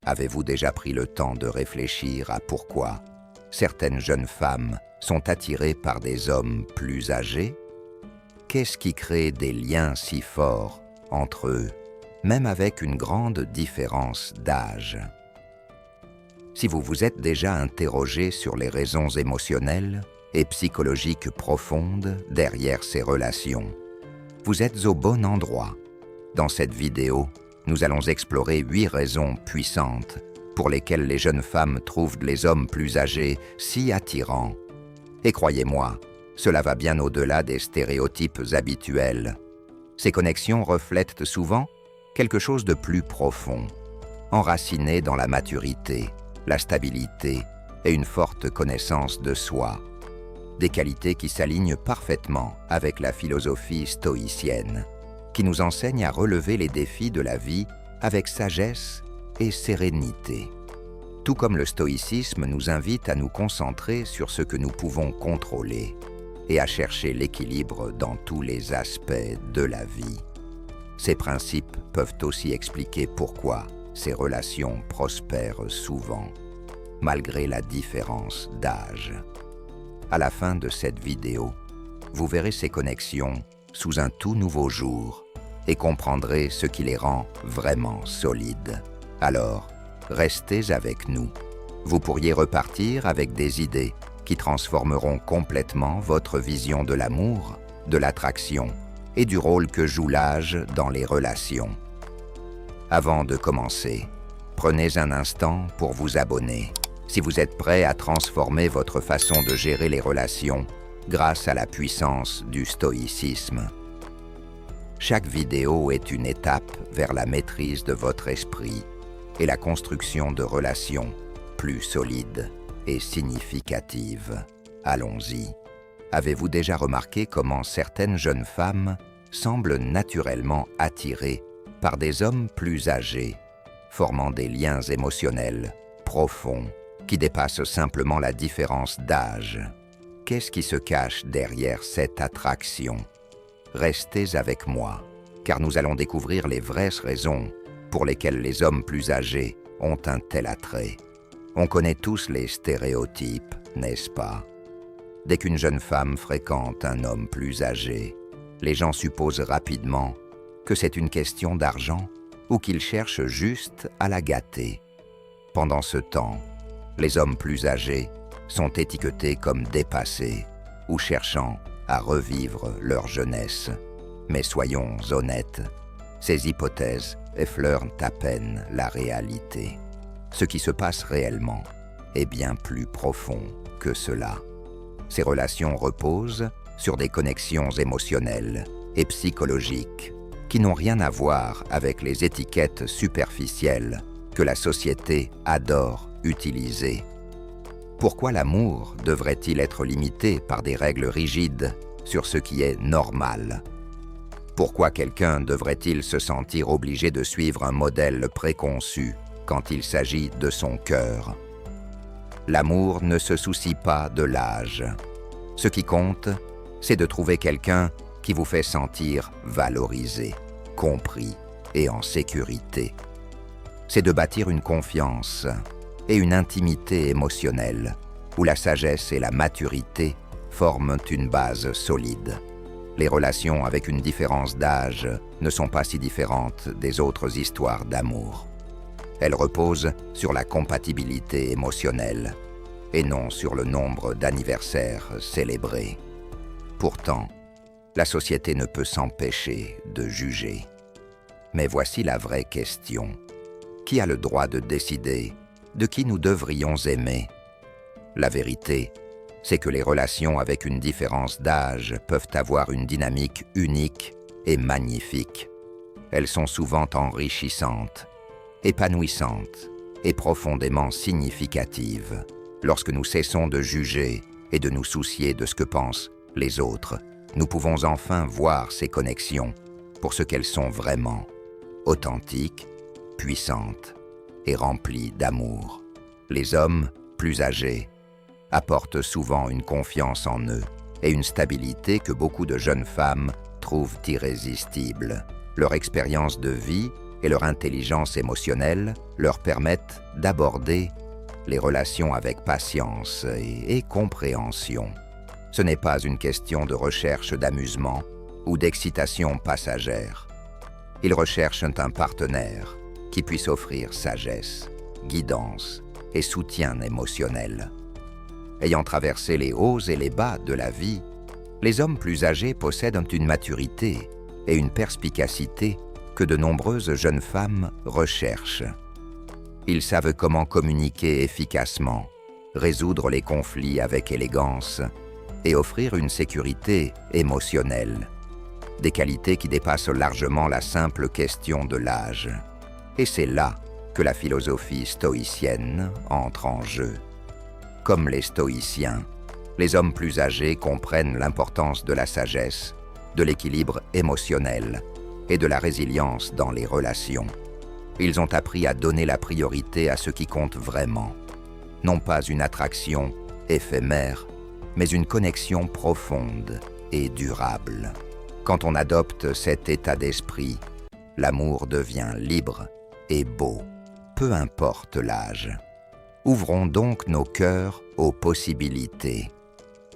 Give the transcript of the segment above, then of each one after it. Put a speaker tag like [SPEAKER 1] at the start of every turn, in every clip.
[SPEAKER 1] Avez-vous déjà pris le temps de réfléchir à pourquoi certaines jeunes femmes sont attirées par des hommes plus âgés? Qu'est-ce qui crée des liens si forts entre eux, même avec une grande différence d'âge? Si vous vous êtes déjà interrogé sur les raisons émotionnelles et psychologiques profondes derrière ces relations, vous êtes au bon endroit. Dans cette vidéo, nous allons explorer 8 raisons puissantes pour lesquelles les jeunes femmes trouvent les hommes plus âgés si attirants. Et croyez-moi, cela va bien au-delà des stéréotypes habituels. Ces connexions reflètent souvent quelque chose de plus profond, enraciné dans la maturité, la stabilité et une forte connaissance de soi. Des qualités qui s'alignent parfaitement avec la philosophie stoïcienne, qui nous enseigne à relever les défis de la vie avec sagesse et sérénité. Tout comme le stoïcisme nous invite à nous concentrer sur ce que nous pouvons contrôler et à chercher l'équilibre dans tous les aspects de la vie. Ces principes peuvent aussi expliquer pourquoi ces relations prospèrent souvent, malgré la différence d'âge. À la fin de cette vidéo, vous verrez ces connexions sous un tout nouveau jour et comprendrez ce qui les rend vraiment solides. Alors, restez avec nous. Vous pourriez repartir avec des idées qui transformeront complètement votre vision de l'amour, de l'attraction et du rôle que joue l'âge dans les relations. Avant de commencer, prenez un instant pour vous abonner. Si vous êtes prêt à transformer votre façon de gérer les relations grâce à la puissance du stoïcisme. Chaque vidéo est une étape vers la maîtrise de votre esprit et la construction de relations plus solides et significatives. Allons-y. Avez-vous déjà remarqué comment certaines jeunes femmes semblent naturellement attirées par des hommes plus âgés, formant des liens émotionnels profonds qui dépassent simplement la différence d'âge? Qu'est-ce qui se cache derrière cette attraction? Restez avec moi, car nous allons découvrir les vraies raisons pour lesquelles les hommes plus âgés ont un tel attrait. On connaît tous les stéréotypes, n'est-ce pas? Dès qu'une jeune femme fréquente un homme plus âgé, les gens supposent rapidement que c'est une question d'argent ou qu'il cherche juste à la gâter. Pendant ce temps, les hommes plus âgés sont étiquetés comme dépassés ou cherchant à revivre leur jeunesse. Mais soyons honnêtes, ces hypothèses effleurent à peine la réalité. Ce qui se passe réellement est bien plus profond que cela. Ces relations reposent sur des connexions émotionnelles et psychologiques qui n'ont rien à voir avec les étiquettes superficielles que la société adore utiliser. Pourquoi l'amour devrait-il être limité par des règles rigides sur ce qui est normal? Pourquoi quelqu'un devrait-il se sentir obligé de suivre un modèle préconçu quand il s'agit de son cœur? L'amour ne se soucie pas de l'âge. Ce qui compte, c'est de trouver quelqu'un qui vous fait sentir valorisé, compris et en sécurité. C'est de bâtir une confiance et une intimité émotionnelle où la sagesse et la maturité forment une base solide. Les relations avec une différence d'âge ne sont pas si différentes des autres histoires d'amour. Elles reposent sur la compatibilité émotionnelle et non sur le nombre d'anniversaires célébrés. Pourtant, la société ne peut s'empêcher de juger. Mais voici la vraie question. Qui a le droit de décider de qui nous devrions aimer? La vérité, c'est que les relations avec une différence d'âge peuvent avoir une dynamique unique et magnifique. Elles sont souvent enrichissantes, épanouissantes et profondément significatives lorsque nous cessons de juger et de nous soucier de ce que pensent les autres. Nous pouvons enfin voir ces connexions pour ce qu'elles sont vraiment, authentiques, puissantes et remplies d'amour. Les hommes plus âgés apportent souvent une confiance en eux et une stabilité que beaucoup de jeunes femmes trouvent irrésistible. Leur expérience de vie et leur intelligence émotionnelle leur permettent d'aborder les relations avec patience et compréhension. Ce n'est pas une question de recherche d'amusement ou d'excitation passagère. Ils recherchent un partenaire qui puisse offrir sagesse, guidance et soutien émotionnel. Ayant traversé les hauts et les bas de la vie, les hommes plus âgés possèdent une maturité et une perspicacité que de nombreuses jeunes femmes recherchent. Ils savent comment communiquer efficacement, résoudre les conflits avec élégance et offrir une sécurité émotionnelle. Des qualités qui dépassent largement la simple question de l'âge. Et c'est là que la philosophie stoïcienne entre en jeu. Comme les stoïciens, les hommes plus âgés comprennent l'importance de la sagesse, de l'équilibre émotionnel et de la résilience dans les relations. Ils ont appris à donner la priorité à ce qui compte vraiment. Non pas une attraction éphémère, mais une connexion profonde et durable. Quand on adopte cet état d'esprit, l'amour devient libre et beau, peu importe l'âge. Ouvrons donc nos cœurs aux possibilités.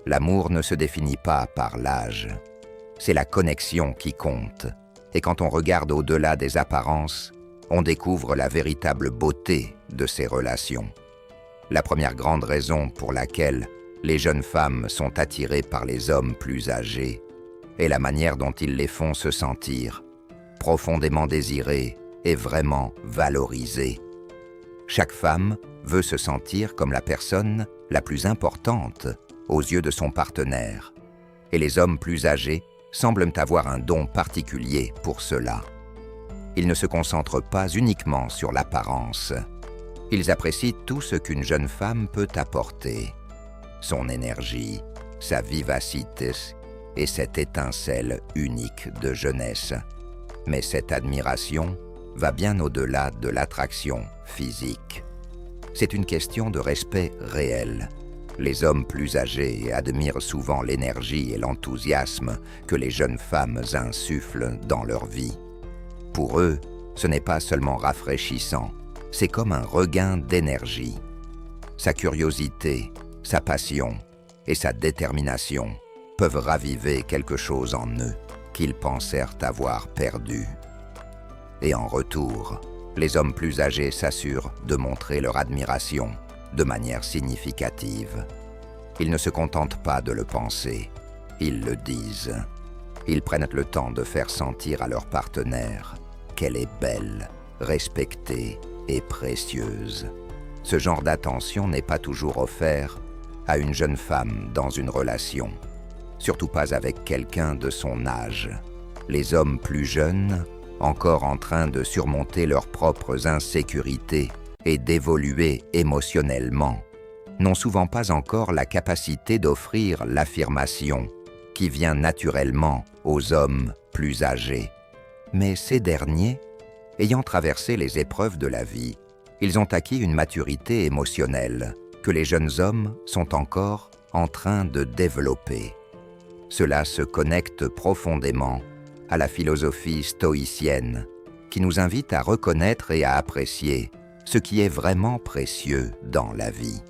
[SPEAKER 1] L'amour ne se définit pas par l'âge. C'est la connexion qui compte. Et quand on regarde au-delà des apparences, on découvre la véritable beauté de ces relations. La première grande raison pour laquelle les jeunes femmes sont attirées par les hommes plus âgés est la manière dont ils les font se sentir profondément désirées et vraiment valorisées. Chaque femme veut se sentir comme la personne la plus importante aux yeux de son partenaire, et les hommes plus âgés semblent avoir un don particulier pour cela. Ils ne se concentrent pas uniquement sur l'apparence. Ils apprécient tout ce qu'une jeune femme peut apporter. Son énergie, sa vivacité et cette étincelle unique de jeunesse. Mais cette admiration va bien au-delà de l'attraction physique. C'est une question de respect réel. Les hommes plus âgés admirent souvent l'énergie et l'enthousiasme que les jeunes femmes insufflent dans leur vie. Pour eux, ce n'est pas seulement rafraîchissant, c'est comme un regain d'énergie. Sa curiosité, sa passion et sa détermination peuvent raviver quelque chose en eux qu'ils pensèrent avoir perdu. Et en retour, les hommes plus âgés s'assurent de montrer leur admiration de manière significative. Ils ne se contentent pas de le penser, ils le disent. Ils prennent le temps de faire sentir à leur partenaire qu'elle est belle, respectée et précieuse. Ce genre d'attention n'est pas toujours offert à une jeune femme dans une relation, surtout pas avec quelqu'un de son âge. Les hommes plus jeunes, encore en train de surmonter leurs propres insécurités et d'évoluer émotionnellement, n'ont souvent pas encore la capacité d'offrir l'affirmation qui vient naturellement aux hommes plus âgés. Mais ces derniers, ayant traversé les épreuves de la vie, ils ont acquis une maturité émotionnelle que les jeunes hommes sont encore en train de développer. Cela se connecte profondément à la philosophie stoïcienne qui nous invite à reconnaître et à apprécier ce qui est vraiment précieux dans la vie.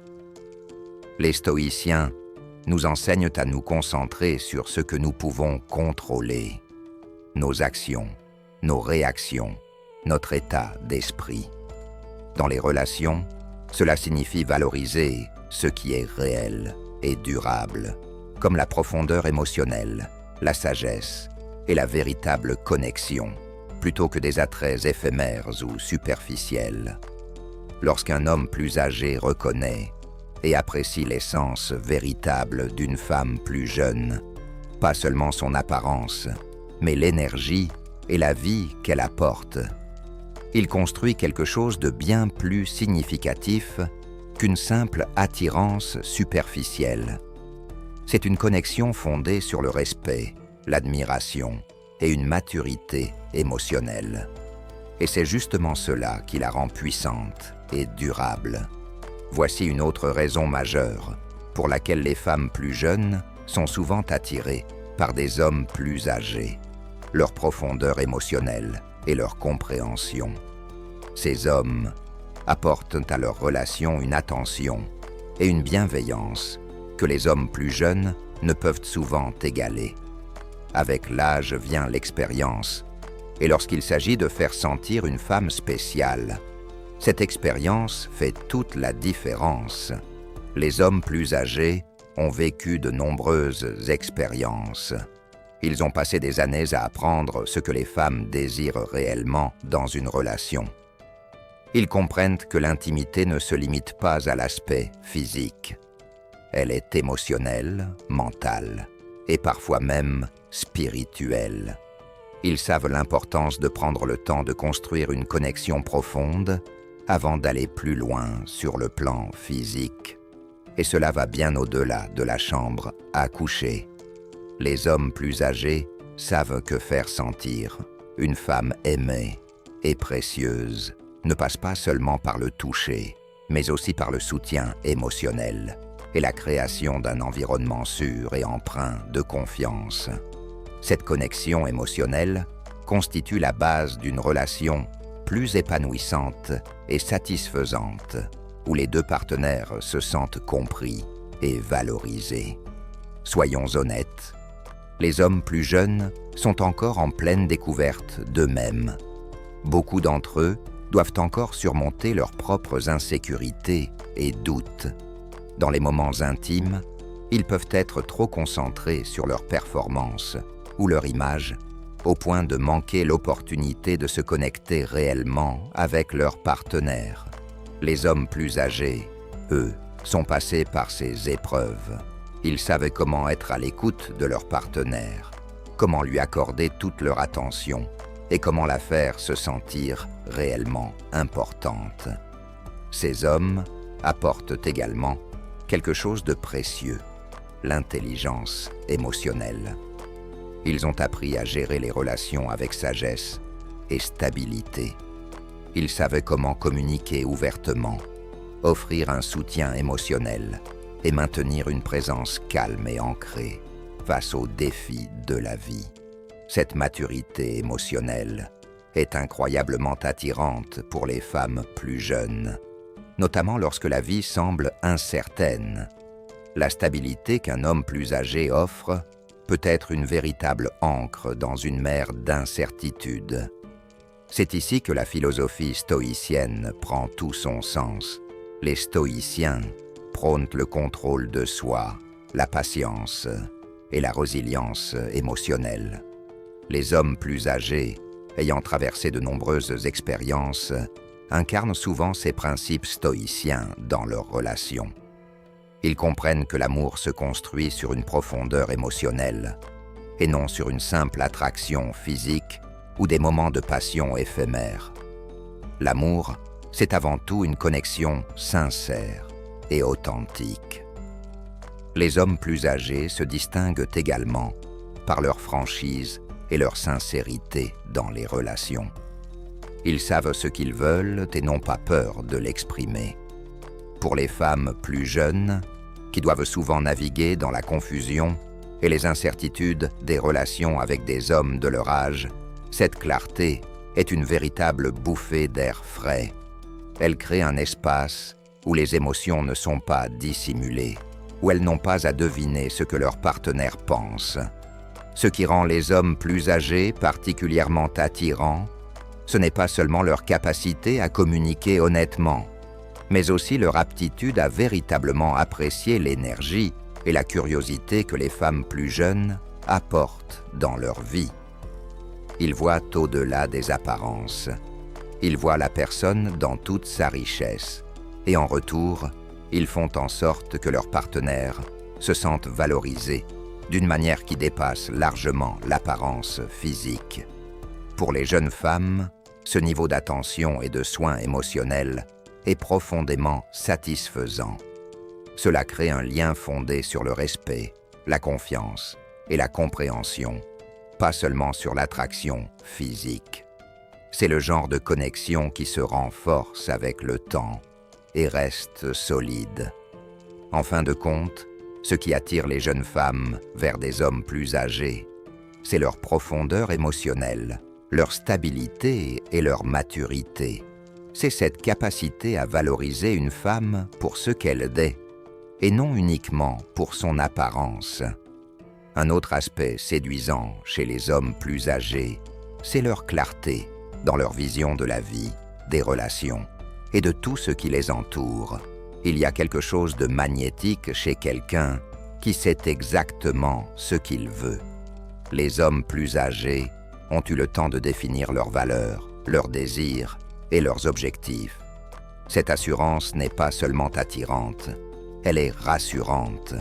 [SPEAKER 1] Les stoïciens nous enseignent à nous concentrer sur ce que nous pouvons contrôler, nos actions, nos réactions, notre état d'esprit. Dans les relations, cela signifie valoriser ce qui est réel et durable, comme la profondeur émotionnelle, la sagesse et la véritable connexion, plutôt que des attraits éphémères ou superficiels. Lorsqu'un homme plus âgé reconnaît et apprécie l'essence véritable d'une femme plus jeune, pas seulement son apparence, mais l'énergie et la vie qu'elle apporte, il construit quelque chose de bien plus significatif qu'une simple attirance superficielle. C'est une connexion fondée sur le respect, l'admiration et une maturité émotionnelle. Et c'est justement cela qui la rend puissante et durable. Voici une autre raison majeure pour laquelle les femmes plus jeunes sont souvent attirées par des hommes plus âgés. Leur profondeur émotionnelle et leur compréhension. Ces hommes apportent à leur relation une attention et une bienveillance que les hommes plus jeunes ne peuvent souvent égaler. Avec l'âge vient l'expérience, et lorsqu'il s'agit de faire sentir une femme spéciale, cette expérience fait toute la différence. Les hommes plus âgés ont vécu de nombreuses expériences. Ils ont passé des années à apprendre ce que les femmes désirent réellement dans une relation. Ils comprennent que l'intimité ne se limite pas à l'aspect physique. Elle est émotionnelle, mentale et parfois même spirituelle. Ils savent l'importance de prendre le temps de construire une connexion profonde avant d'aller plus loin sur le plan physique. Et cela va bien au-delà de la chambre à coucher. Les hommes plus âgés savent que faire sentir une femme aimée et précieuse ne passe pas seulement par le toucher, mais aussi par le soutien émotionnel et la création d'un environnement sûr et empreint de confiance. Cette connexion émotionnelle constitue la base d'une relation plus épanouissante et satisfaisante, où les deux partenaires se sentent compris et valorisés. Soyons honnêtes, les hommes plus jeunes sont encore en pleine découverte d'eux-mêmes. Beaucoup d'entre eux doivent encore surmonter leurs propres insécurités et doutes. Dans les moments intimes, ils peuvent être trop concentrés sur leur performance ou leur image, au point de manquer l'opportunité de se connecter réellement avec leur partenaire. Les hommes plus âgés, eux, sont passés par ces épreuves. Ils savaient comment être à l'écoute de leur partenaire, comment lui accorder toute leur attention et comment la faire se sentir réellement importante. Ces hommes apportent également quelque chose de précieux, l'intelligence émotionnelle. Ils ont appris à gérer les relations avec sagesse et stabilité. Ils savaient comment communiquer ouvertement, offrir un soutien émotionnel et maintenir une présence calme et ancrée face aux défis de la vie. Cette maturité émotionnelle est incroyablement attirante pour les femmes plus jeunes, notamment lorsque la vie semble incertaine. La stabilité qu'un homme plus âgé offre peut être une véritable ancre dans une mer d'incertitude. C'est ici que la philosophie stoïcienne prend tout son sens. Les stoïciens prônent le contrôle de soi, la patience et la résilience émotionnelle. Les hommes plus âgés, ayant traversé de nombreuses expériences, incarnent souvent ces principes stoïciens dans leurs relations. Ils comprennent que l'amour se construit sur une profondeur émotionnelle et non sur une simple attraction physique ou des moments de passion éphémères. L'amour, c'est avant tout une connexion sincère et authentique. Les hommes plus âgés se distinguent également par leur franchise et leur sincérité dans les relations. Ils savent ce qu'ils veulent et n'ont pas peur de l'exprimer. Pour les femmes plus jeunes, qui doivent souvent naviguer dans la confusion et les incertitudes des relations avec des hommes de leur âge, cette clarté est une véritable bouffée d'air frais. Elle crée un espace où les émotions ne sont pas dissimulées, où elles n'ont pas à deviner ce que leur partenaire pense. Ce qui rend les hommes plus âgés particulièrement attirants, ce n'est pas seulement leur capacité à communiquer honnêtement, mais aussi leur aptitude à véritablement apprécier l'énergie et la curiosité que les femmes plus jeunes apportent dans leur vie. Ils voient au-delà des apparences. Ils voient la personne dans toute sa richesse, et en retour, ils font en sorte que leur partenaire se sente valorisé d'une manière qui dépasse largement l'apparence physique. Pour les jeunes femmes, ce niveau d'attention et de soins émotionnels est profondément satisfaisant. Cela crée un lien fondé sur le respect, la confiance et la compréhension, pas seulement sur l'attraction physique. C'est le genre de connexion qui se renforce avec le temps et reste solide. En fin de compte, ce qui attire les jeunes femmes vers des hommes plus âgés, c'est leur profondeur émotionnelle, leur stabilité et leur maturité. C'est cette capacité à valoriser une femme pour ce qu'elle est, et non uniquement pour son apparence. Un autre aspect séduisant chez les hommes plus âgés, c'est leur clarté dans leur vision de la vie, des relations et de tout ce qui les entoure. Il y a quelque chose de magnétique chez quelqu'un qui sait exactement ce qu'il veut. Les hommes plus âgés ont eu le temps de définir leurs valeurs, leurs désirs et leurs objectifs. Cette assurance n'est pas seulement attirante, elle est rassurante.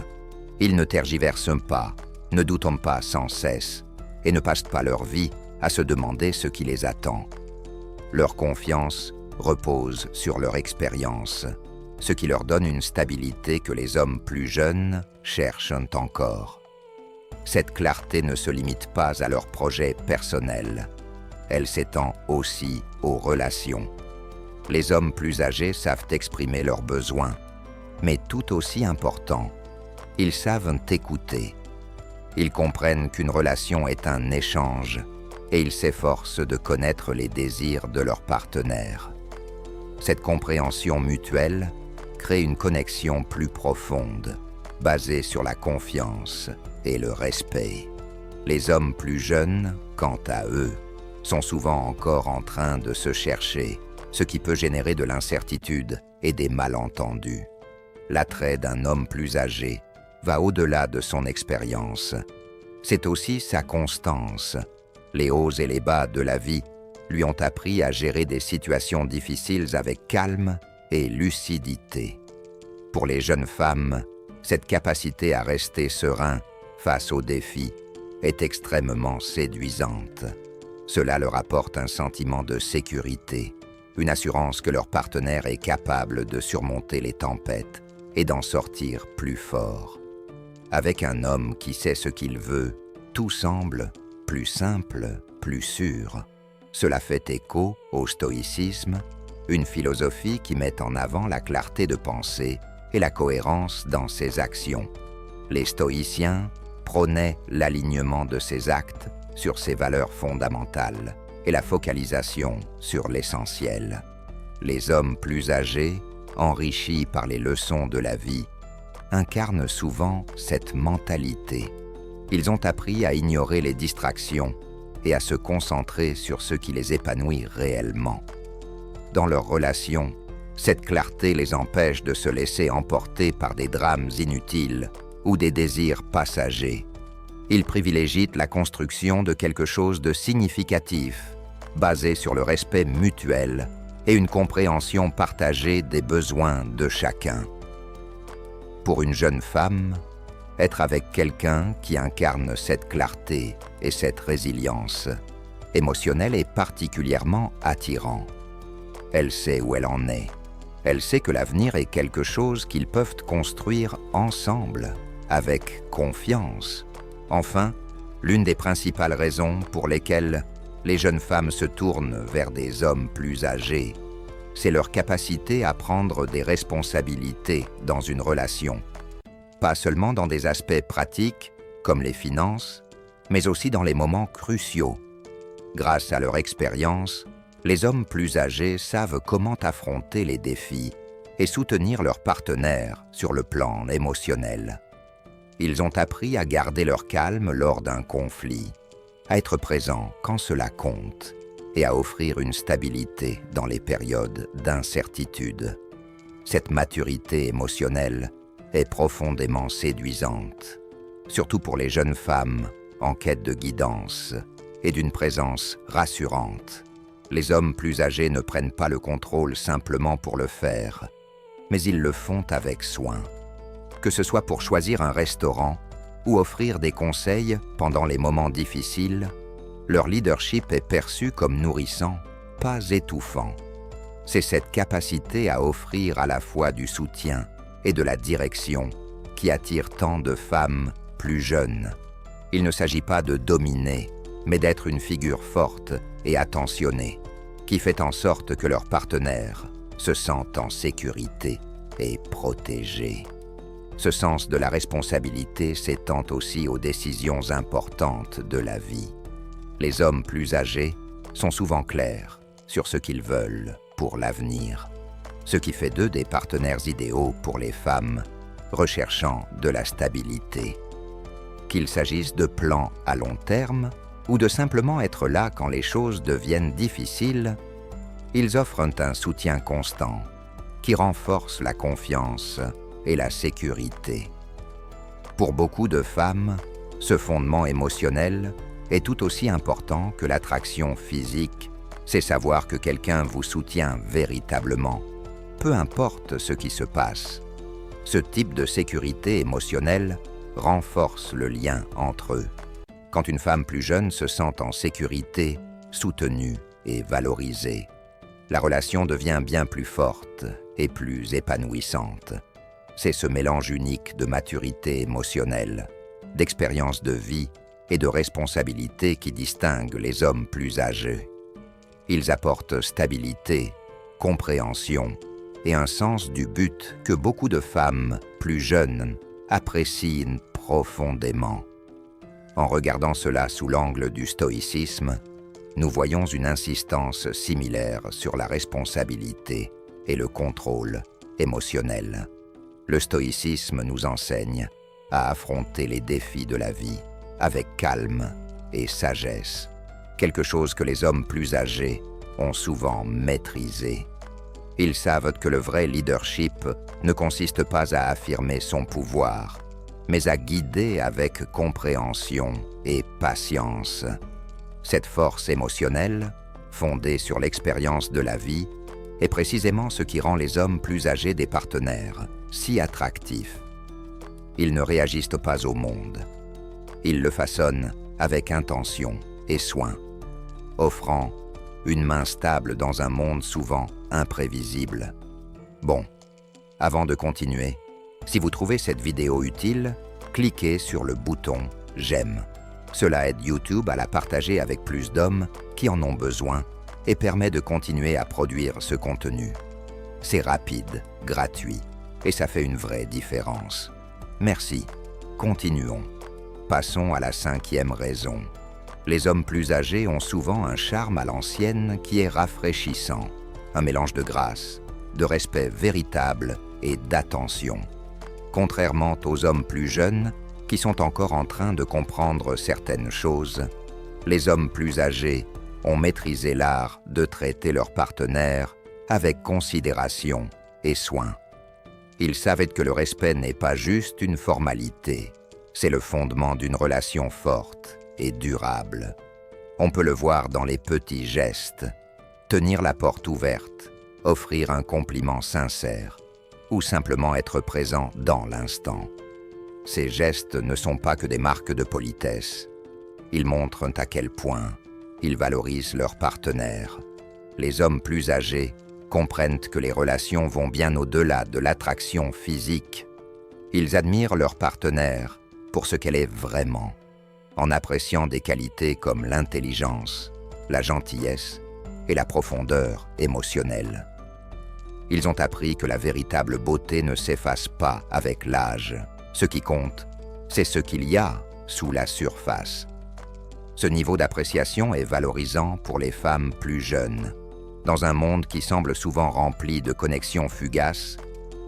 [SPEAKER 1] Ils ne tergiversent pas, ne doutent pas sans cesse et ne passent pas leur vie à se demander ce qui les attend. Leur confiance repose sur leur expérience, ce qui leur donne une stabilité que les hommes plus jeunes cherchent encore. Cette clarté ne se limite pas à leurs projets personnels, elle s'étend aussi aux relations. Les hommes plus âgés savent exprimer leurs besoins, mais tout aussi important, ils savent écouter. Ils comprennent qu'une relation est un échange et ils s'efforcent de connaître les désirs de leur partenaire. Cette compréhension mutuelle crée une connexion plus profonde, basée sur la confiance et le respect. Les hommes plus jeunes, quant à eux, sont souvent encore en train de se chercher, ce qui peut générer de l'incertitude et des malentendus. L'attrait d'un homme plus âgé va au-delà de son expérience. C'est aussi sa constance. Les hauts et les bas de la vie lui ont appris à gérer des situations difficiles avec calme et lucidité. Pour les jeunes femmes, cette capacité à rester serein face aux défis est extrêmement séduisante. Cela leur apporte un sentiment de sécurité, une assurance que leur partenaire est capable de surmonter les tempêtes et d'en sortir plus fort. Avec un homme qui sait ce qu'il veut, tout semble plus simple, plus sûr. Cela fait écho au stoïcisme, une philosophie qui met en avant la clarté de pensée et la cohérence dans ses actions. Les stoïciens prônaient l'alignement de ses actes sur ses valeurs fondamentales et la focalisation sur l'essentiel. Les hommes plus âgés, enrichis par les leçons de la vie, incarnent souvent cette mentalité. Ils ont appris à ignorer les distractions et à se concentrer sur ce qui les épanouit réellement. Dans leurs relations, cette clarté les empêche de se laisser emporter par des drames inutiles ou des désirs passagers. Ils privilégient la construction de quelque chose de significatif, basé sur le respect mutuel et une compréhension partagée des besoins de chacun. Pour une jeune femme, être avec quelqu'un qui incarne cette clarté et cette résilience émotionnelle est particulièrement attirant. Elle sait où elle en est. Elle sait que l'avenir est quelque chose qu'ils peuvent construire ensemble, avec confiance. Enfin, l'une des principales raisons pour lesquelles les jeunes femmes se tournent vers des hommes plus âgés, c'est leur capacité à prendre des responsabilités dans une relation. Pas seulement dans des aspects pratiques, comme les finances, mais aussi dans les moments cruciaux. Grâce à leur expérience, les hommes plus âgés savent comment affronter les défis et soutenir leurs partenaires sur le plan émotionnel. Ils ont appris à garder leur calme lors d'un conflit, à être présents quand cela compte et à offrir une stabilité dans les périodes d'incertitude. Cette maturité émotionnelle est profondément séduisante, surtout pour les jeunes femmes en quête de guidance et d'une présence rassurante. Les hommes plus âgés ne prennent pas le contrôle simplement pour le faire, mais ils le font avec soin. Que ce soit pour choisir un restaurant ou offrir des conseils pendant les moments difficiles, leur leadership est perçu comme nourrissant, pas étouffant. C'est cette capacité à offrir à la fois du soutien et de la direction qui attire tant de femmes plus jeunes. Il ne s'agit pas de dominer, mais d'être une figure forte et attentionnée, qui fait en sorte que leur partenaire se sente en sécurité et protégé. Ce sens de la responsabilité s'étend aussi aux décisions importantes de la vie. Les hommes plus âgés sont souvent clairs sur ce qu'ils veulent pour l'avenir, ce qui fait d'eux des partenaires idéaux pour les femmes recherchant de la stabilité. Qu'il s'agisse de plans à long terme ou de simplement être là quand les choses deviennent difficiles, ils offrent un soutien constant qui renforce la confiance et la sécurité. Pour beaucoup de femmes, ce fondement émotionnel est tout aussi important que l'attraction physique, c'est savoir que quelqu'un vous soutient véritablement, peu importe ce qui se passe. Ce type de sécurité émotionnelle renforce le lien entre eux. Quand une femme plus jeune se sent en sécurité, soutenue et valorisée, la relation devient bien plus forte et plus épanouissante. C'est ce mélange unique de maturité émotionnelle, d'expérience de vie et de responsabilité qui distingue les hommes plus âgés. Ils apportent stabilité, compréhension et un sens du but que beaucoup de femmes plus jeunes apprécient profondément. En regardant cela sous l'angle du stoïcisme, nous voyons une insistance similaire sur la responsabilité et le contrôle émotionnel. Le stoïcisme nous enseigne à affronter les défis de la vie avec calme et sagesse, quelque chose que les hommes plus âgés ont souvent maîtrisé. Ils savent que le vrai leadership ne consiste pas à affirmer son pouvoir, mais à guider avec compréhension et patience. Cette force émotionnelle, fondée sur l'expérience de la vie, est précisément ce qui rend les hommes plus âgés des partenaires si attractifs. Ils ne réagissent pas au monde. Ils le façonnent avec intention et soin, offrant une main stable dans un monde souvent imprévisible. Bon, avant de continuer, si vous trouvez cette vidéo utile, cliquez sur le bouton « J'aime ». Cela aide YouTube à la partager avec plus d'hommes qui en ont besoin et permet de continuer à produire ce contenu. C'est rapide, gratuit, et ça fait une vraie différence. Merci. Continuons. Passons à la 5e raison. Les hommes plus âgés ont souvent un charme à l'ancienne qui est rafraîchissant, un mélange de grâce, de respect véritable et d'attention. Contrairement aux hommes plus jeunes, qui sont encore en train de comprendre certaines choses, les hommes plus âgés ont maîtrisé l'art de traiter leurs partenaires avec considération et soin. Ils savaient que le respect n'est pas juste une formalité, c'est le fondement d'une relation forte et durable. On peut le voir dans les petits gestes, tenir la porte ouverte, offrir un compliment sincère ou simplement être présent dans l'instant. Ces gestes ne sont pas que des marques de politesse. Ils montrent à quel point ils valorisent leurs partenaires. Les hommes plus âgés comprennent que les relations vont bien au-delà de l'attraction physique. Ils admirent leur partenaire pour ce qu'elle est vraiment, en appréciant des qualités comme l'intelligence, la gentillesse et la profondeur émotionnelle. Ils ont appris que la véritable beauté ne s'efface pas avec l'âge. Ce qui compte, c'est ce qu'il y a sous la surface. Ce niveau d'appréciation est valorisant pour les femmes plus jeunes. Dans un monde qui semble souvent rempli de connexions fugaces,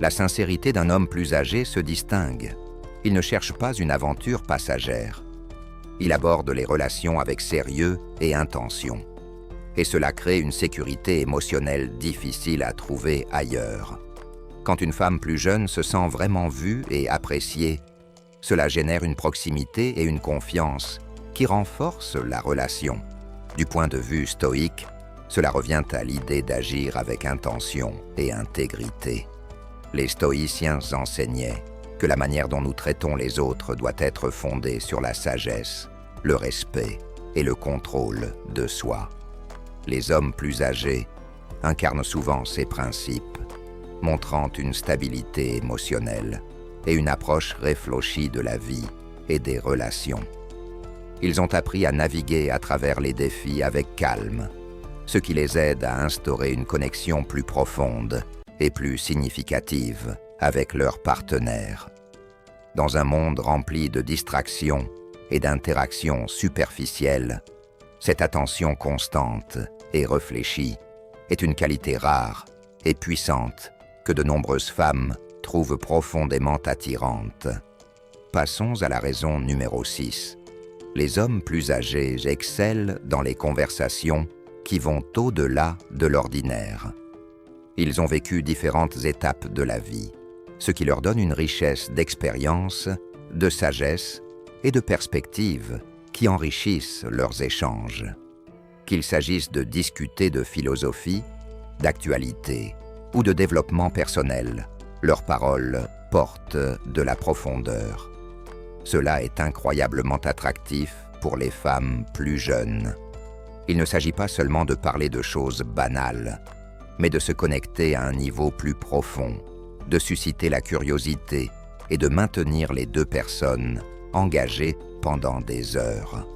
[SPEAKER 1] la sincérité d'un homme plus âgé se distingue. Il ne cherche pas une aventure passagère. Il aborde les relations avec sérieux et intention. Et cela crée une sécurité émotionnelle difficile à trouver ailleurs. Quand une femme plus jeune se sent vraiment vue et appréciée, cela génère une proximité et une confiance qui renforcent la relation. Du point de vue stoïque, cela revient à l'idée d'agir avec intention et intégrité. Les stoïciens enseignaient que la manière dont nous traitons les autres doit être fondée sur la sagesse, le respect et le contrôle de soi. Les hommes plus âgés incarnent souvent ces principes, montrant une stabilité émotionnelle et une approche réfléchie de la vie et des relations. Ils ont appris à naviguer à travers les défis avec calme, ce qui les aide à instaurer une connexion plus profonde et plus significative avec leurs partenaires. Dans un monde rempli de distractions et d'interactions superficielles, Cette attention constante et réfléchie est une qualité rare et puissante que de nombreuses femmes trouvent profondément attirante. Passons à la raison numéro 6. Les hommes plus âgés excellent dans les conversations qui vont au-delà de l'ordinaire. Ils ont vécu différentes étapes de la vie, ce qui leur donne une richesse d'expérience, de sagesse et de perspectives qui enrichissent leurs échanges. Qu'il s'agisse de discuter de philosophie, d'actualité ou de développement personnel, leurs paroles portent de la profondeur. Cela est incroyablement attractif pour les femmes plus jeunes. Il ne s'agit pas seulement de parler de choses banales, mais de se connecter à un niveau plus profond, de susciter la curiosité et de maintenir les deux personnes engagées pendant des heures.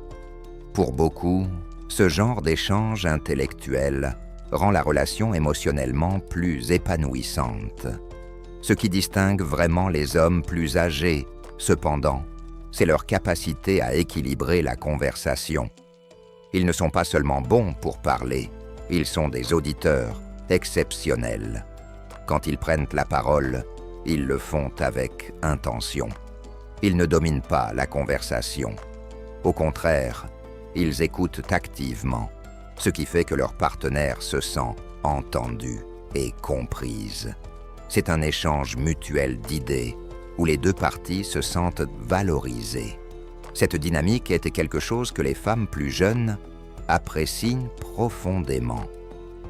[SPEAKER 1] Pour beaucoup, ce genre d'échange intellectuel rend la relation émotionnellement plus épanouissante. Ce qui distingue vraiment les hommes plus âgés, cependant, c'est leur capacité à équilibrer la conversation. Ils ne sont pas seulement bons pour parler, ils sont des auditeurs exceptionnels. Quand ils prennent la parole, ils le font avec intention. Ils ne dominent pas la conversation. Au contraire, ils écoutent activement, ce qui fait que leur partenaire se sent entendu et comprise. C'est un échange mutuel d'idées où les deux parties se sentent valorisées. Cette dynamique était quelque chose que les femmes plus jeunes apprécient profondément.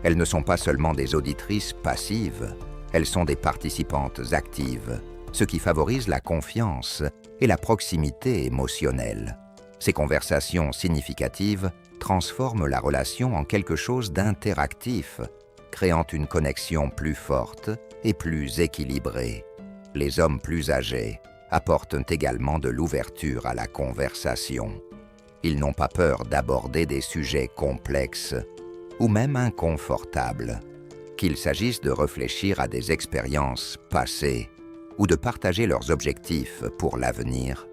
[SPEAKER 1] Elles ne sont pas seulement des auditrices passives, elles sont des participantes actives, ce qui favorise la confiance et la proximité émotionnelle. Ces conversations significatives transforment la relation en quelque chose d'interactif, créant une connexion plus forte et plus équilibrée. Les hommes plus âgés apportent également de l'ouverture à la conversation. Ils n'ont pas peur d'aborder des sujets complexes ou même inconfortables, qu'il s'agisse de réfléchir à des expériences passées ou de partager leurs objectifs pour l'avenir.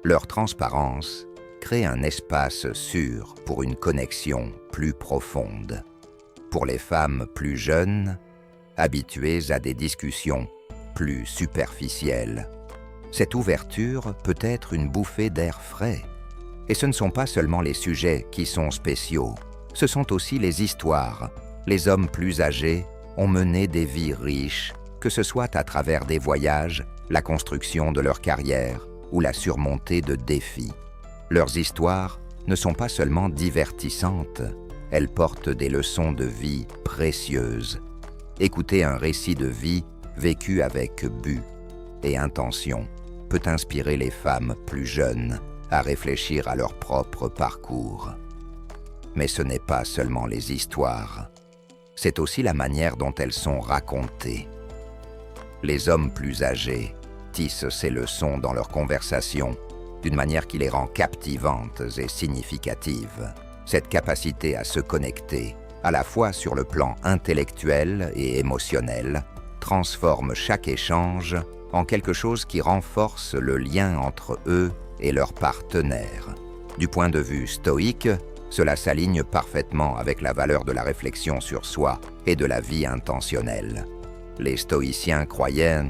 [SPEAKER 1] Leur transparence crée un espace sûr pour une connexion plus profonde. Pour les femmes plus jeunes, habituées à des discussions plus superficielles, cette ouverture peut être une bouffée d'air frais. Et ce ne sont pas seulement les sujets qui sont spéciaux, ce sont aussi les histoires. Les hommes plus âgés ont mené des vies riches, que ce soit à travers des voyages, la construction de leur carrière ou la surmontée de défis. Leurs histoires ne sont pas seulement divertissantes, elles portent des leçons de vie précieuses. Écouter un récit de vie vécu avec but et intention peut inspirer les femmes plus jeunes à réfléchir à leur propre parcours. Mais ce n'est pas seulement les histoires, c'est aussi la manière dont elles sont racontées. Les hommes plus âgés tissent ces leçons dans leurs conversations d'une manière qui les rend captivantes et significatives. Cette capacité à se connecter, à la fois sur le plan intellectuel et émotionnel, transforme chaque échange en quelque chose qui renforce le lien entre eux et leurs partenaires. Du point de vue stoïque, cela s'aligne parfaitement avec la valeur de la réflexion sur soi et de la vie intentionnelle. Les stoïciens croyaient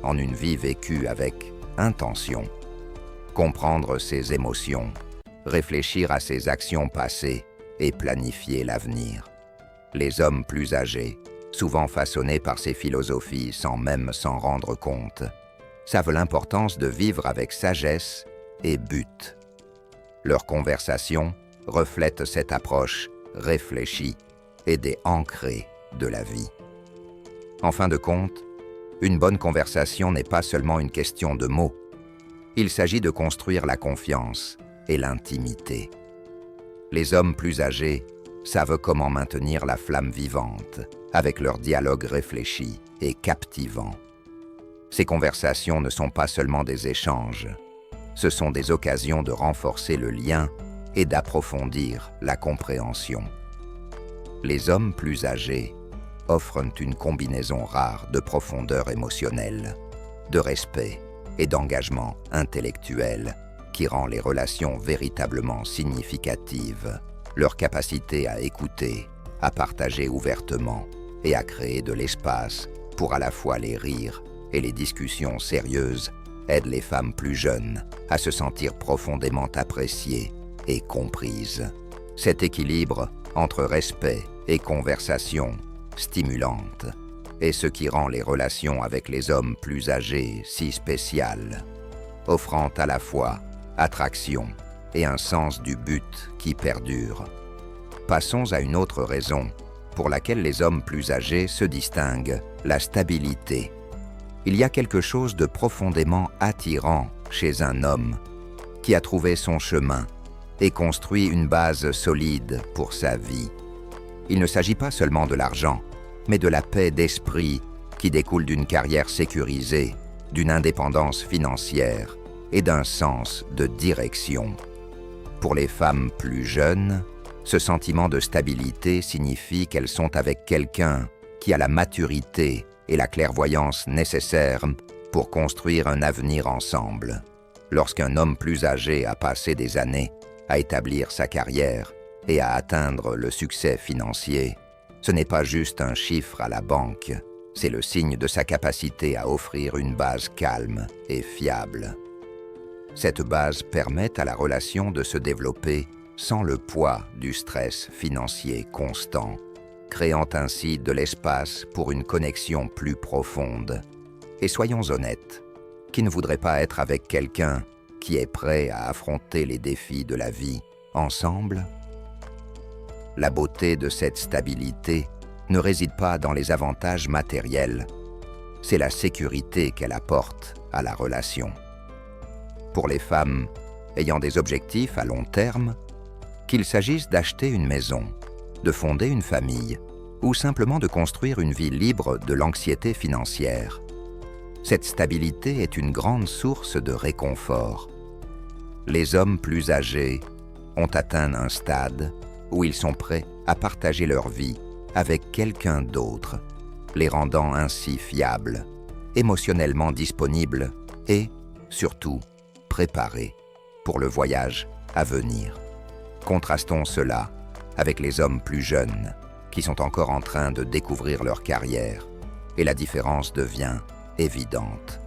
[SPEAKER 1] en une vie vécue avec intention. Comprendre ses émotions, réfléchir à ses actions passées et planifier l'avenir. Les hommes plus âgés, souvent façonnés par ces philosophies sans même s'en rendre compte, savent l'importance de vivre avec sagesse et but. Leurs conversations reflètent cette approche réfléchie et ancrée de la vie. En fin de compte, une bonne conversation n'est pas seulement une question de mots. Il s'agit de construire la confiance et l'intimité. Les hommes plus âgés savent comment maintenir la flamme vivante avec leur dialogue réfléchi et captivant. Ces conversations ne sont pas seulement des échanges, ce sont des occasions de renforcer le lien et d'approfondir la compréhension. Les hommes plus âgés offrent une combinaison rare de profondeur émotionnelle, de respect et d'engagement intellectuel qui rend les relations véritablement significatives. leur capacité à écouter, à partager ouvertement et à créer de l'espace pour à la fois les rires et les discussions sérieuses aident les femmes plus jeunes à se sentir profondément appréciées et comprises. Cet équilibre entre respect et conversation stimulante est ce qui rend les relations avec les hommes plus âgés si spéciales, offrant à la fois attraction et un sens du but qui perdure. Passons à une autre raison pour laquelle les hommes plus âgés se distinguent, la stabilité. Il y a quelque chose de profondément attirant chez un homme qui a trouvé son chemin et construit une base solide pour sa vie. Il ne s'agit pas seulement de l'argent, mais de la paix d'esprit qui découle d'une carrière sécurisée, d'une indépendance financière et d'un sens de direction. Pour les femmes plus jeunes, ce sentiment de stabilité signifie qu'elles sont avec quelqu'un qui a la maturité et la clairvoyance nécessaires pour construire un avenir ensemble. Lorsqu'un homme plus âgé a passé des années à établir sa carrière et à atteindre le succès financier, ce n'est pas juste un chiffre à la banque, c'est le signe de sa capacité à offrir une base calme et fiable. Cette base permet à la relation de se développer sans le poids du stress financier constant, créant ainsi de l'espace pour une connexion plus profonde. Et soyons honnêtes, qui ne voudrait pas être avec quelqu'un qui est prêt à affronter les défis de la vie ensemble? La beauté de cette stabilité ne réside pas dans les avantages matériels, c'est la sécurité qu'elle apporte à la relation. Pour les femmes ayant des objectifs à long terme, qu'il s'agisse d'acheter une maison, de fonder une famille ou simplement de construire une vie libre de l'anxiété financière, cette stabilité est une grande source de réconfort. Les hommes plus âgés ont atteint un stade où ils sont prêts à partager leur vie avec quelqu'un d'autre, les rendant ainsi fiables, émotionnellement disponibles et, surtout, préparés pour le voyage à venir. Contrastons cela avec les hommes plus jeunes qui sont encore en train de découvrir leur carrière et la différence devient évidente.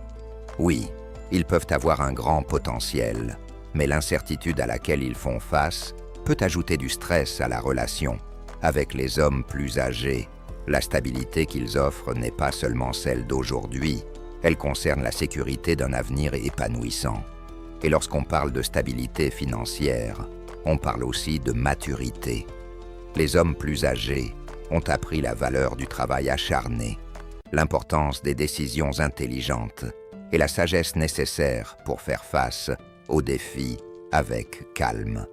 [SPEAKER 1] Oui, ils peuvent avoir un grand potentiel, mais l'incertitude à laquelle ils font face peut ajouter du stress à la relation. Avec les hommes plus âgés, la stabilité qu'ils offrent n'est pas seulement celle d'aujourd'hui, elle concerne la sécurité d'un avenir épanouissant. Et lorsqu'on parle de stabilité financière, on parle aussi de maturité. Les hommes plus âgés ont appris la valeur du travail acharné, l'importance des décisions intelligentes et la sagesse nécessaire pour faire face aux défis avec calme.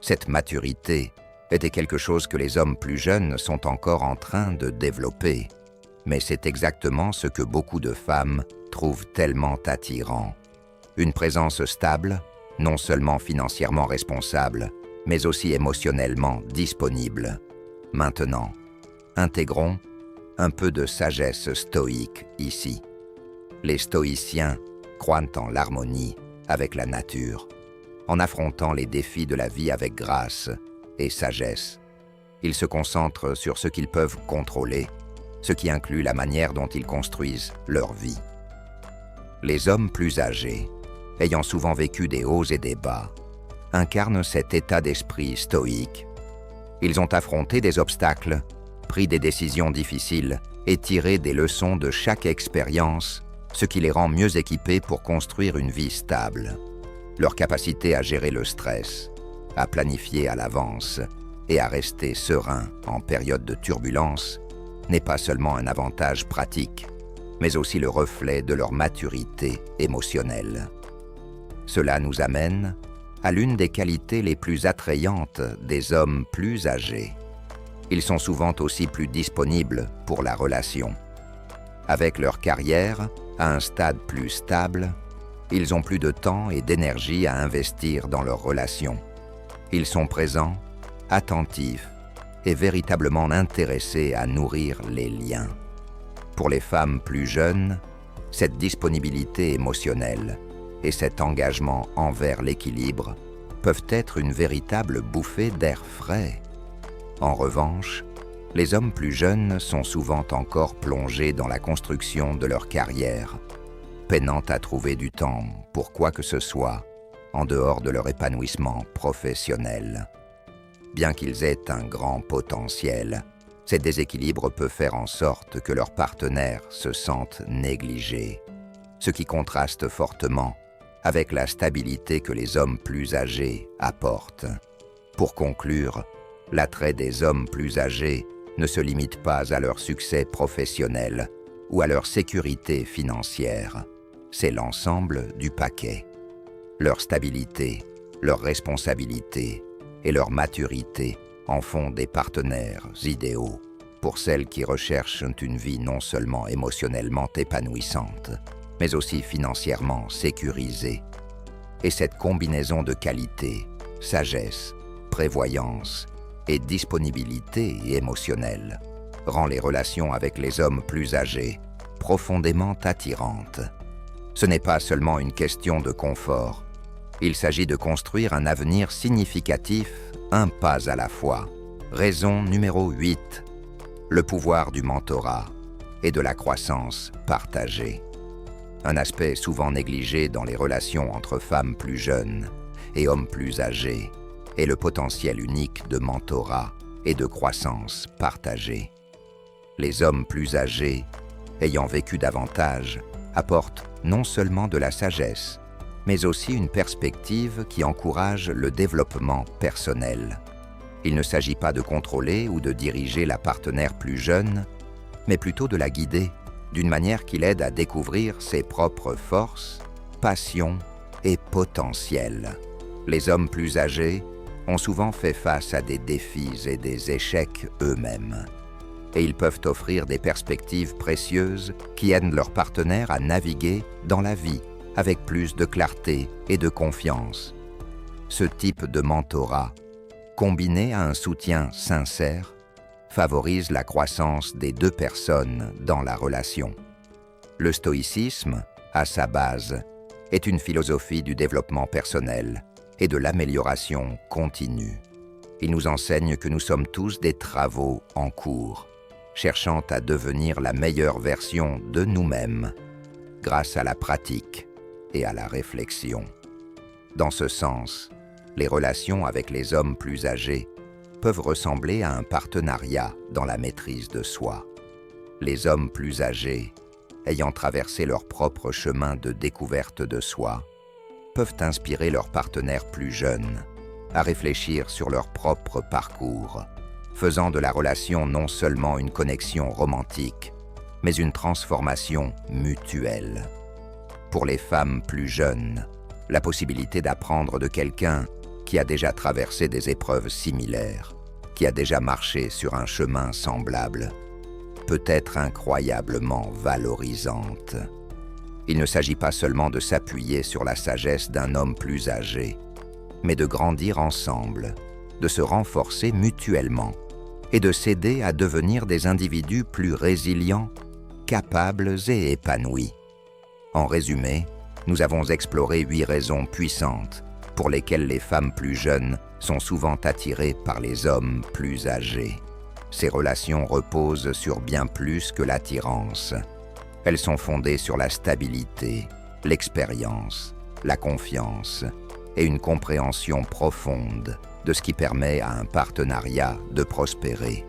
[SPEAKER 1] Cette maturité était quelque chose que les hommes plus jeunes sont encore en train de développer, mais c'est exactement ce que beaucoup de femmes trouvent tellement attirant. Une présence stable, non seulement financièrement responsable, mais aussi émotionnellement disponible. Maintenant, intégrons un peu de sagesse stoïque ici. Les stoïciens croient en l'harmonie avec la nature, en affrontant les défis de la vie avec grâce et sagesse. Ils se concentrent sur ce qu'ils peuvent contrôler, ce qui inclut la manière dont ils construisent leur vie. Les hommes plus âgés, ayant souvent vécu des hauts et des bas, incarnent cet état d'esprit stoïque. Ils ont affronté des obstacles, pris des décisions difficiles et tiré des leçons de chaque expérience, ce qui les rend mieux équipés pour construire une vie stable. Leur capacité à gérer le stress, à planifier à l'avance et à rester serein en période de turbulence n'est pas seulement un avantage pratique, mais aussi le reflet de leur maturité émotionnelle. Cela nous amène à l'une des qualités les plus attrayantes des hommes plus âgés. Ils sont souvent aussi plus disponibles pour la relation. Avec leur carrière à un stade plus stable, ils ont plus de temps et d'énergie à investir dans leur relation. Ils sont présents, attentifs et véritablement intéressés à nourrir les liens. Pour les femmes plus jeunes, cette disponibilité émotionnelle et cet engagement envers l'équilibre peuvent être une véritable bouffée d'air frais. En revanche, les hommes plus jeunes sont souvent encore plongés dans la construction de leur carrière, peinant à trouver du temps pour quoi que ce soit en dehors de leur épanouissement professionnel. Bien qu'ils aient un grand potentiel, ces déséquilibres peuvent faire en sorte que leurs partenaires se sentent négligés, ce qui contraste fortement avec la stabilité que les hommes plus âgés apportent. Pour conclure, l'attrait des hommes plus âgés ne se limite pas à leur succès professionnel ou à leur sécurité financière. C'est l'ensemble du paquet. Leur stabilité, leur responsabilité et leur maturité en font des partenaires idéaux pour celles qui recherchent une vie non seulement émotionnellement épanouissante, mais aussi financièrement sécurisée. Et cette combinaison de qualités, sagesse, prévoyance et disponibilité émotionnelle rend les relations avec les hommes plus âgés profondément attirantes. Ce n'est pas seulement une question de confort. Il s'agit de construire un avenir significatif, un pas à la fois. Raison numéro 8. Le pouvoir du mentorat et de la croissance partagée. Un aspect souvent négligé dans les relations entre femmes plus jeunes et hommes plus âgés est le potentiel unique de mentorat et de croissance partagée. Les hommes plus âgés, ayant vécu davantage, apportent non seulement de la sagesse, mais aussi une perspective qui encourage le développement personnel. Il ne s'agit pas de contrôler ou de diriger la partenaire plus jeune, mais plutôt de la guider d'une manière qui l'aide à découvrir ses propres forces, passions et potentiels. Les hommes plus âgés ont souvent fait face à des défis et des échecs eux-mêmes, et ils peuvent offrir des perspectives précieuses qui aident leur partenaire à naviguer dans la vie avec plus de clarté et de confiance. Ce type de mentorat, combiné à un soutien sincère, favorise la croissance des deux personnes dans la relation. Le stoïcisme, à sa base, est une philosophie du développement personnel et de l'amélioration continue. Il nous enseigne que nous sommes tous des travaux en cours, cherchant à devenir la meilleure version de nous-mêmes grâce à la pratique et à la réflexion. Dans ce sens, les relations avec les hommes plus âgés peuvent ressembler à un partenariat dans la maîtrise de soi. Les hommes plus âgés, ayant traversé leur propre chemin de découverte de soi, peuvent inspirer leurs partenaires plus jeunes à réfléchir sur leur propre parcours, faisant de la relation non seulement une connexion romantique, mais une transformation mutuelle. Pour les femmes plus jeunes, la possibilité d'apprendre de quelqu'un qui a déjà traversé des épreuves similaires, qui a déjà marché sur un chemin semblable, peut être incroyablement valorisante. Il ne s'agit pas seulement de s'appuyer sur la sagesse d'un homme plus âgé, mais de grandir ensemble, de se renforcer mutuellement et de s'aider à devenir des individus plus résilients, capables et épanouis. En résumé, nous avons exploré 8 raisons puissantes pour lesquelles les femmes plus jeunes sont souvent attirées par les hommes plus âgés. Ces relations reposent sur bien plus que l'attirance. Elles sont fondées sur la stabilité, l'expérience, la confiance et une compréhension profonde de ce qui permet à un partenariat de prospérer.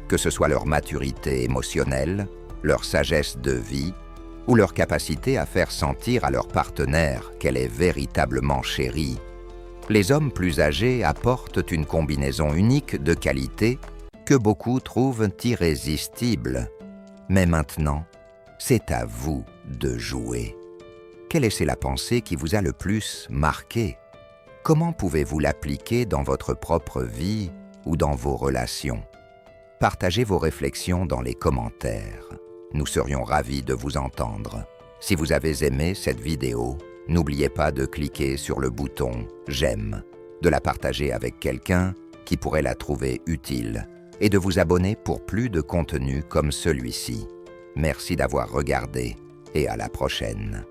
[SPEAKER 1] Que ce soit leur maturité émotionnelle, leur sagesse de vie ou leur capacité à faire sentir à leur partenaire qu'elle est véritablement chérie, les hommes plus âgés apportent une combinaison unique de qualités que beaucoup trouvent irrésistibles. Mais maintenant, c'est à vous de jouer. Quelle est la pensée qui vous a le plus marqué? Comment pouvez-vous l'appliquer dans votre propre vie ou dans vos relations? Partagez vos réflexions dans les commentaires. Nous serions ravis de vous entendre. Si vous avez aimé cette vidéo, n'oubliez pas de cliquer sur le bouton « J'aime », de la partager avec quelqu'un qui pourrait la trouver utile et de vous abonner pour plus de contenu comme celui-ci. Merci d'avoir regardé et à la prochaine.